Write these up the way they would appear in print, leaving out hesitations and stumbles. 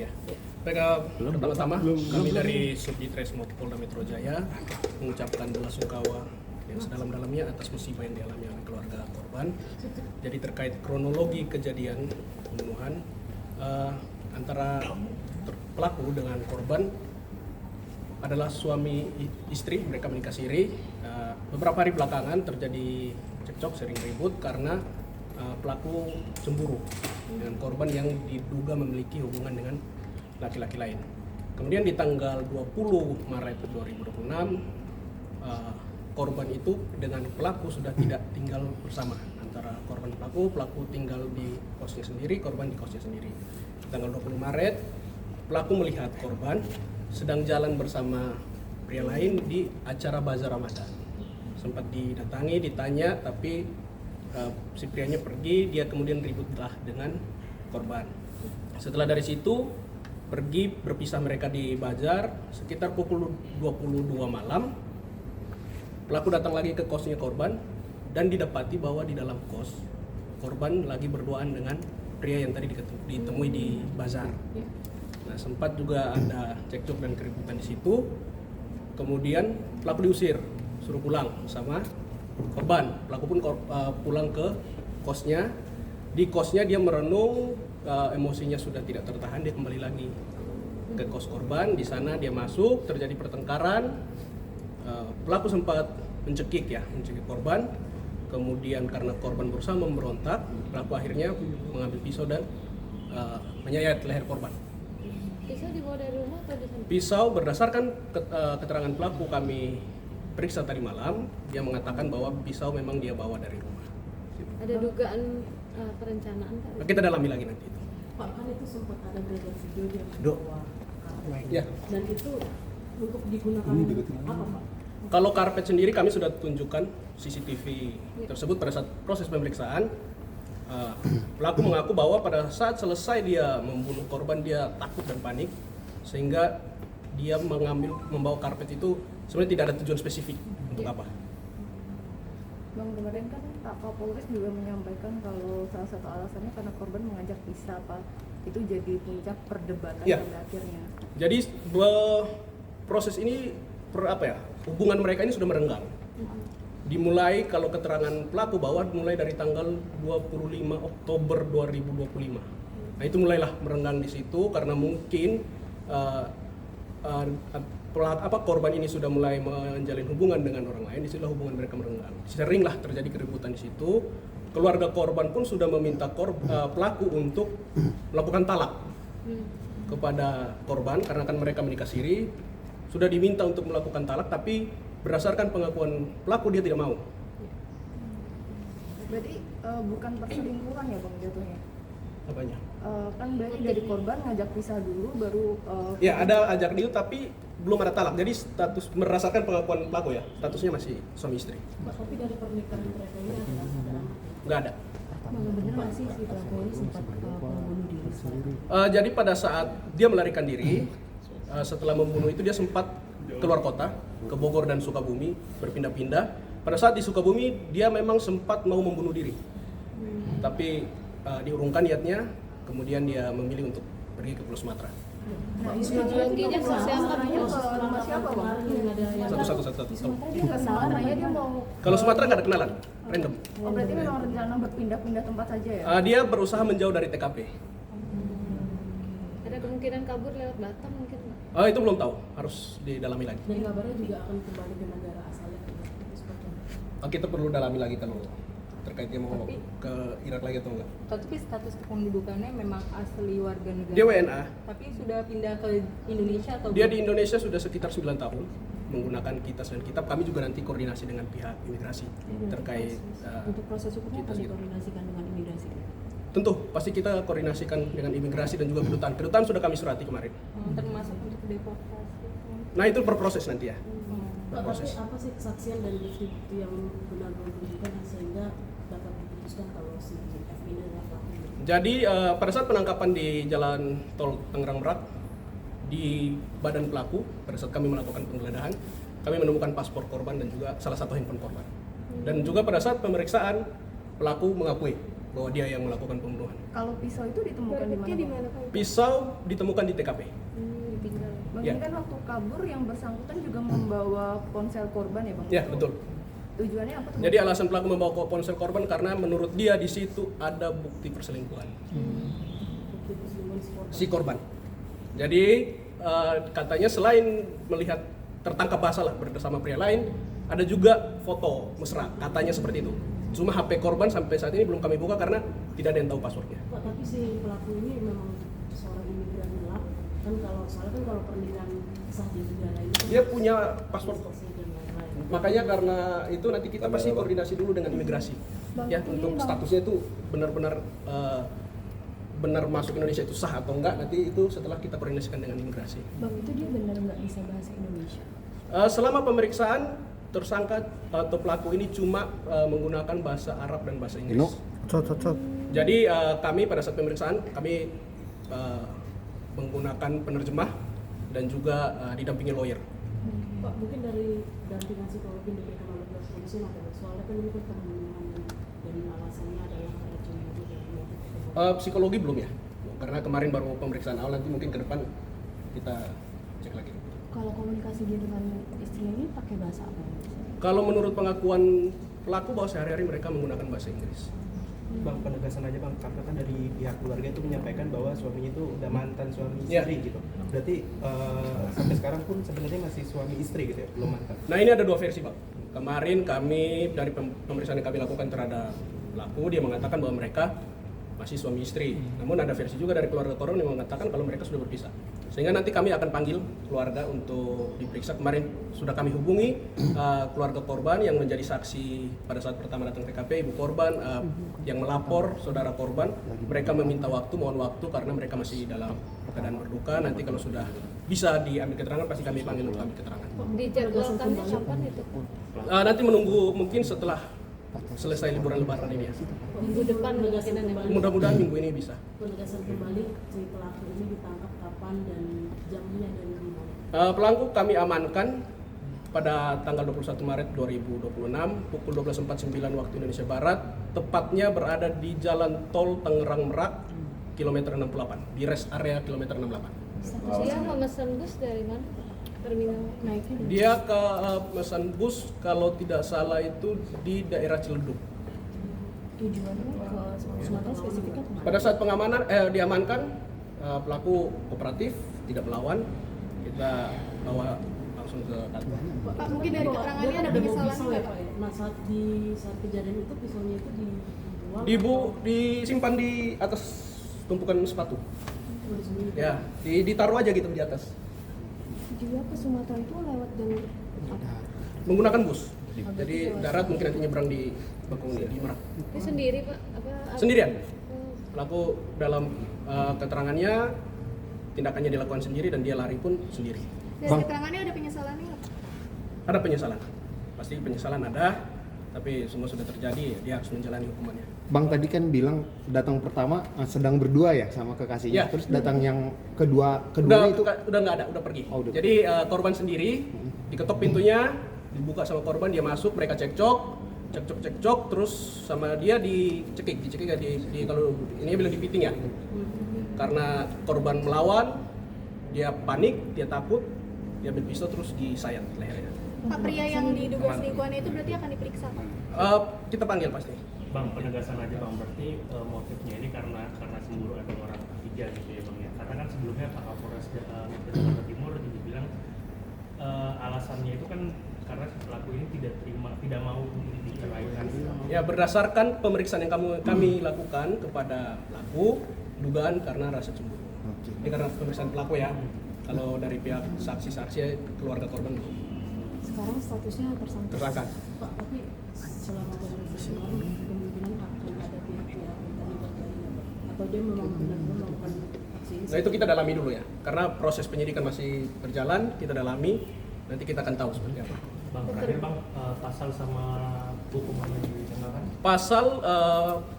Ya. Pertama-tama kami dari Subdit Resmob Polda Metro Jaya mengucapkan bela sungkawa yang sedalam-dalamnya atas musibah yang dialami oleh keluarga korban. Jadi terkait kronologi kejadian pembunuhan antara pelaku dengan korban adalah suami istri, mereka menikah siri. Beberapa hari belakangan terjadi cekcok, sering ribut karena pelaku cemburu dengan korban yang diduga memiliki hubungan dengan laki-laki lain. Kemudian di tanggal 20 Maret 2026 korban itu dengan pelaku sudah tidak tinggal bersama. Antara korban pelaku tinggal di kosnya sendiri, korban di kosnya sendiri. Di tanggal 20 Maret pelaku melihat korban sedang jalan bersama pria lain di acara bazar Ramadan. Sempat didatangi, ditanya, tapi si prianya pergi. Dia kemudian ributlah dengan korban. Setelah dari situ pergi, berpisah mereka di bazar. Sekitar pukul 22 malam pelaku datang lagi ke kosnya korban dan didapati bahwa di dalam kos korban lagi berduaan dengan pria yang tadi ditemui di bazar. Nah, sempat juga ada cekcok dan keributan di situ. Kemudian pelaku diusir, suruh pulang sama korban. Pelaku pun pulang ke kosnya. Di kosnya dia merenung, emosinya sudah tidak tertahan, dia kembali lagi ke kos korban. Di sana dia masuk, terjadi pertengkaran. Pelaku sempat mencekik korban. Kemudian karena korban berusaha memberontak, pelaku akhirnya mengambil pisau dan menyayat leher korban. Pisau dibawa dari rumah atau di sana? Pisau berdasarkan keterangan pelaku kami periksa tadi malam, dia mengatakan bahwa pisau memang dia bawa dari rumah. Ada dugaan perencanaan Pak? Kita dalami lagi nanti itu. Pak, kan itu sempat ada beredar video dia Dok. membawa karpet. Ya. Dan itu untuk digunakan apa, Pak? Kalau karpet sendiri kami sudah tunjukkan CCTV tersebut pada saat proses pemeriksaan. Pelaku mengaku bahwa pada saat selesai dia membunuh korban dia takut dan panik sehingga dia membawa karpet itu sebenarnya tidak ada tujuan spesifik untuk apa. Bang, kemarin kan Pak Kapolres juga menyampaikan kalau salah satu alasannya karena korban mengajak pisah, Pak. Itu jadi puncak perdebatan pada akhirnya. Jadi proses ini hubungan mereka ini sudah merenggang. Dimulai kalau keterangan pelaku bahwa mulai dari tanggal 25 Oktober 2025. Nah, itu mulailah merenggang di situ karena mungkin korban ini sudah mulai menjalin hubungan dengan orang lain, disitulah hubungan mereka merenggang. Seringlah terjadi keributan di situ. Keluarga korban pun sudah meminta pelaku untuk melakukan talak kepada korban karena kan mereka menikah siri. Sudah diminta untuk melakukan talak, tapi berdasarkan pengakuan pelaku dia tidak mau. Berarti bukan perselingkuhan ya, Bang, jatuhnya? Apanya? Kan berarti dari korban ngajak pisah dulu baru Ya, ada ajak deal tapi belum ada talak. Jadi status berdasarkan pengakuan pelaku ya, statusnya masih suami istri. Pak, tapi dari pernikahan mereka ini ada Nggak ada. Bang, bener nggak sih si pelaku ini sempat membunuh diri? Jadi pada saat dia melarikan diri, setelah membunuh itu dia sempat keluar kota, ke Bogor dan Sukabumi, berpindah-pindah. Pada saat di Sukabumi dia memang sempat mau membunuh diri, tapi diurungkan niatnya. Kemudian dia memilih untuk pergi ke Pulau Sumatera. Nah, Kronologinya siapa? Rumah siapa, Bang? Satu. Dia kenalan, Raya dia mau. Kalau Sumatera nggak ada kenalan, random. Oh, berarti memang rencana berpindah-pindah tempat saja ya? Dia berusaha menjauh dari TKP. Ada kemungkinan kabur lewat Batam mungkin Pak? Itu belum tahu, harus didalami lagi. Dan kabarnya juga akan kembali ke negara asalnya. Seperti itu. Kita perlu dalami lagi kalau terkait dia mau ke Irak lagi atau enggak. Tapi status kependudukannya memang asli warga negara. Dia WNA. Tapi sudah pindah ke Indonesia atau Dia di Indonesia sudah sekitar 9 tahun menggunakan kitas dan kitab. Kami juga nanti koordinasi dengan pihak imigrasi terkait Untuk proses hukumnya akan kitas gitu. dikoordinasikan dengan imigrasi. Tentu pasti kita koordinasikan dengan imigrasi dan juga kedutaan. Kedutaan sudah kami surati kemarin. termasuk untuk deportasi. Nah, itu berproses nanti ya. Pak, tapi apa sih kesaksian dan bukti-bukti yang benar menunjukkan sehingga dapat diputuskan kalau si F ini adalah pelaku? Jadi pada saat penangkapan di Jalan Tol Tangerang Merak di badan pelaku, pada saat kami melakukan penggeledahan, kami menemukan paspor korban dan juga salah satu handphone korban. Dan juga pada saat pemeriksaan pelaku mengakui bahwa dia yang melakukan pembunuhan. Kalau pisau itu ditemukan di Buktinya mana? di Bang? mana Pak? Pisau ditemukan di TKP. Di pinggang. Bang, Ya. ini kan waktu kabur yang bersangkutan juga membawa ponsel korban ya Bang? Ya, Itu betul. Tujuannya apa tuh? Jadi alasan pelaku membawa ponsel korban karena menurut dia di situ ada bukti perselingkuhan Bukti perselingkuhan si korban. si korban. Jadi katanya selain melihat tertangkap basah lah bersama pria lain, ada juga foto mesra, katanya seperti itu. Cuma HP korban sampai saat ini belum kami buka karena tidak ada yang tahu passwordnya. Pak, tapi si pelaku ini memang seorang imigran gelap kan, kalau soalnya kan kalau pernikahan sah di negara ini kan Dia punya password kok. saksi dan lain-lain. Makanya karena itu nanti kita pasti koordinasi dulu dengan imigrasi. Ya, untuk statusnya itu benar-benar benar masuk Indonesia itu sah atau enggak, nanti itu setelah kita koordinasikan dengan imigrasi. Bang, itu dia benar nggak bisa bahasa Indonesia? Selama pemeriksaan tersangka atau pelaku ini cuma menggunakan bahasa Arab dan bahasa Inggris. Jadi kami pada saat pemeriksaan kami menggunakan penerjemah dan juga didampingi lawyer. Pak, mungkin dari dampingan psikologi yang diberikan oleh pihak polisi apa? Soalnya kan ini kan pembunuhan dan alasannya adalah karena cemburu dan motif. Psikologi belum ya, karena kemarin baru pemeriksaan awal, nanti mungkin ke depan kita cek lagi. Kalau komunikasi dia dengan istrinya ini pakai bahasa apa? Kalau menurut pengakuan pelaku bahwa sehari-hari mereka menggunakan bahasa Inggris. Bang, penegasan aja Bang, karena kan dari pihak keluarga itu menyampaikan bahwa suaminya itu udah mantan suami Ya. istri gitu. Berarti sampai sekarang pun sebenarnya masih suami istri gitu ya, belum mantan. Nah, ini ada dua versi, Pak. Kemarin kami dari pemeriksaan yang kami lakukan terhadap pelaku, dia mengatakan bahwa mereka masih suami istri. Namun ada versi juga dari keluarga korban yang mengatakan kalau mereka sudah berpisah. Sehingga nanti kami akan panggil keluarga untuk diperiksa. Kemarin sudah kami hubungi keluarga korban yang menjadi saksi pada saat pertama datang ke TKP, ibu korban yang melapor saudara korban. Mereka meminta waktu, mohon waktu karena mereka masih dalam keadaan berduka. Nanti kalau sudah bisa diambil keterangan pasti kami panggil untuk ambil keterangan. Dijadwalkannya kapan itu? Nanti menunggu mungkin setelah selesai liburan lebaran ini ya. Minggu depan Penegasan kemungkinan ya, kembali. Mudah-mudahan minggu ini bisa. Penegasan kembali si pelaku ini ditangkap kapan dan jamnya dan di mana? Pelaku kami amankan pada tanggal 21 Maret 2026 pukul 12.49 waktu Indonesia Barat, tepatnya berada di Jalan Tol Tangerang Merak kilometer 68 di rest area kilometer 68. Dia memesan bus dari mana? Terminal Naiknya dari Dia ke pesan bus kalau tidak salah itu di daerah Ciledug. tujuannya ke Sumatera spesifiknya kemana? Pada saat pengamanan diamankan, pelaku kooperatif, tidak melawan. Kita bawa langsung ke kantor. Pak, mungkin dari keterangannya ada pisau ya Pak ya? Nah saat kejadian itu pisaunya itu dibuang Disimpan di atas tumpukan sepatu. Ya, ditaruh aja gitu di atas. Dia ke Sumatera itu lewat jalur apa? Menggunakan bus. Jadi darat mungkin nanti nyebrang di Bakung di Merak. Dia sendiri Pak? Apa? Sendirian. Oh, Pelaku dalam keterangannya tindakannya dilakukan sendiri dan dia lari pun sendiri. dari keterangannya ada penyesalannya nggak? Ada penyesalan. Pasti penyesalan ada, tapi semua sudah terjadi, dia harus menjalani hukumannya. Bang tadi kan bilang datang pertama sedang berdua ya sama kekasihnya, Ya. terus datang yang kedua Udah itu nggak ada, udah pergi. Oh, udah. Jadi korban sendiri diketok pintunya, dibuka sama korban, dia masuk, mereka cekcok, terus sama dia dicekik ya kalau ini bilang dipiting ya. Karena korban melawan, dia panik, dia takut, dia ambil pisau terus disayat lehernya. Pak, pria yang diduga selingkuhannya itu berarti akan diperiksa Pak? Kita panggil pasti. Bang, penegasan aja Bang, berarti motifnya ini karena cemburu ada orang ketiga gitu ya Bang ya. Karena kan sebelumnya Pak Kapolres Jakarta Timur juga bilang alasannya itu kan karena si pelaku ini tidak mau diceraikan. Ya, berdasarkan pemeriksaan yang kami lakukan kepada pelaku, dugaan karena rasa cemburu. Ini karena pemeriksaan pelaku ya. Kalau dari pihak saksi-saksi keluarga korban belum. Sekarang statusnya tersangka. Tersangka. Pak, tapi selama pemeriksaan kemarin kemungkinan akan ada pihak yang terlibat lainnya Pak? Atau dia memang benar-benar melakukan aksi ini? Nah, itu kita dalami dulu ya. Karena proses penyidikan masih berjalan, kita dalami. Nanti kita akan tahu seperti apa. Bang, terakhir Bang, pasal sama hukuman yang dikenakan? Pasal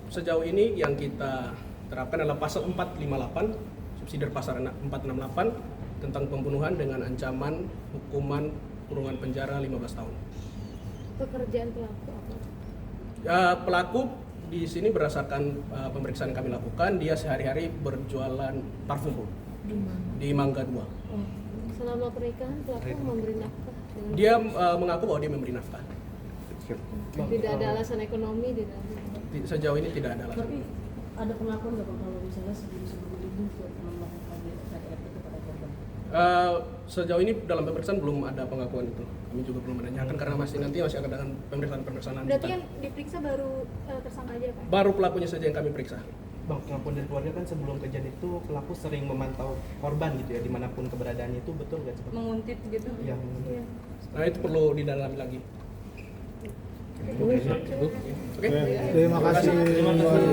sejauh ini yang kita terapkan adalah pasal 458, subsidiar pasal 468 tentang pembunuhan dengan ancaman hukuman kurungan penjara 15 tahun. Pekerjaan pelaku apa? Pelaku Di sini berdasarkan pemeriksaan yang kami lakukan, dia sehari-hari berjualan parfum Bu, di Mangga 2. Oh. Selama pernikahan pelaku memberi nafkah dengan Dia mengaku bahwa dia memberi nafkah. tidak ada alasan ekonomi di dalam. Sejauh ini tidak ada alasan. Tapi ada pengakuan nggak Bang kalau misalnya sebelum itu sudah pernah melakukan KDRT kepada korban? Sejauh ini dalam pemeriksaan belum ada pengakuan itu. Kami juga belum menanyakan karena masih akan dengan pemeriksaan Berarti lanjutan. yang diperiksa baru tersangka aja Pak? Baru pelakunya saja yang kami periksa. Bang, pengakuan dari keluarga kan sebelum kejadian itu pelaku sering memantau korban gitu ya, dimanapun keberadaannya, itu betul nggak sih Bang? Menguntit gitu. Yang Nah itu perlu didalami lagi. Oke. Terima kasih. Terima kasih.